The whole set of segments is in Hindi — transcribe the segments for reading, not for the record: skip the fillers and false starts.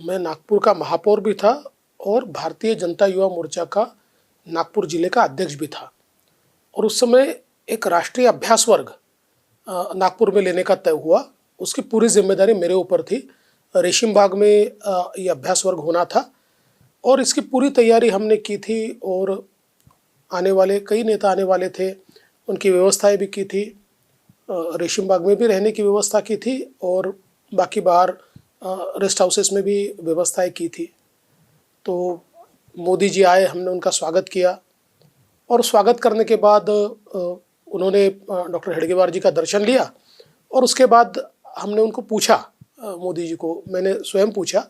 मैं नागपुर का महापौर भी था और भारतीय जनता युवा मोर्चा का नागपुर जिले का अध्यक्ष भी था। और उस समय एक राष्ट्रीय अभ्यास वर्ग नागपुर में लेने का तय हुआ। उसकी पूरी जिम्मेदारी मेरे ऊपर थी। रेशिम बाग में ये अभ्यास वर्ग होना था और इसकी पूरी तैयारी हमने की थी। और आने वाले कई नेता आने वाले थे, उनकी व्यवस्थाएं भी की थी। रेशिम बाग में भी रहने की व्यवस्था की थी और बाकी बाहर रेस्ट हाउसेस में भी व्यवस्थाएं की थी। तो मोदी जी आए, हमने उनका स्वागत किया और स्वागत करने के बाद उन्होंने डॉक्टर हेडगेवार जी का दर्शन लिया। और उसके बाद हमने उनको पूछा, मोदी जी को मैंने स्वयं पूछा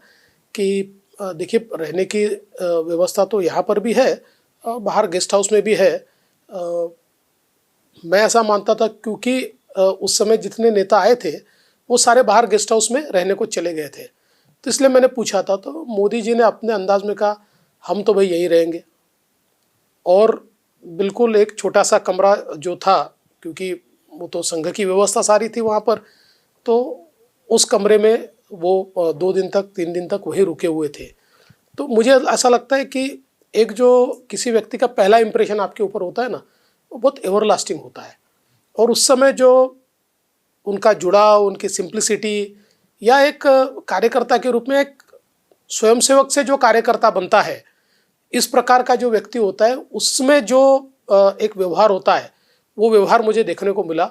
कि देखिए, रहने की व्यवस्था तो यहाँ पर भी है, बाहर गेस्ट हाउस में भी है। मैं ऐसा मानता था क्योंकि उस समय जितने नेता आए थे वो सारे बाहर गेस्ट हाउस में रहने को चले गए थे, तो इसलिए मैंने पूछा था। तो मोदी जी ने अपने अंदाज में कहा, हम तो भाई यहीं रहेंगे। और बिल्कुल एक छोटा सा कमरा जो था, क्योंकि वो तो संघ की व्यवस्था सारी थी वहाँ पर, तो उस कमरे में वो 2 दिन तक 3 दिन तक वहीं रुके हुए थे। तो मुझे ऐसा लगता है कि एक जो किसी व्यक्ति का पहला इंप्रेशन आपके ऊपर होता है ना, वो बहुत एवरलास्टिंग होता है। और उस समय जो उनका जुड़ाव, उनकी सिंप्लिसिटी, या एक कार्यकर्ता के रूप में एक स्वयंसेवक से जो कार्यकर्ता बनता है, इस प्रकार का जो व्यक्ति होता है, उसमें जो एक व्यवहार होता है, वो व्यवहार मुझे देखने को मिला।